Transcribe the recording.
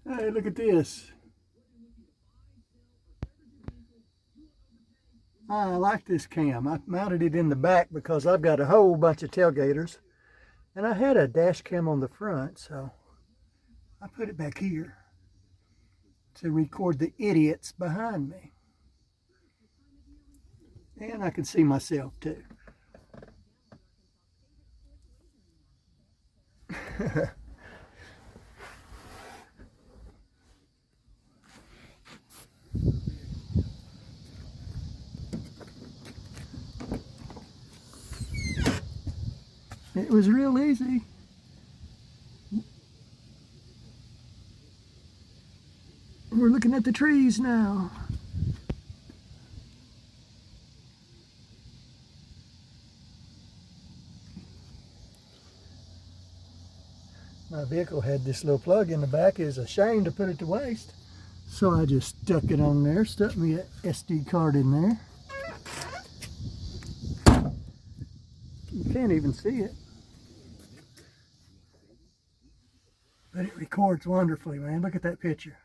Hey, look at this. I like this cam. I mounted it in the back because I've got a whole bunch of tailgaters. And I had a dash cam on the front, so I put it back here to record the idiots behind me. And I can see myself too. It was real easy. We're looking at the trees now. My vehicle had this little plug in the back. It was a shame to put it to waste. So I just stuck it on there, stuck me an SD card in there. You can't even see it. But it records wonderfully, man. Look at that picture.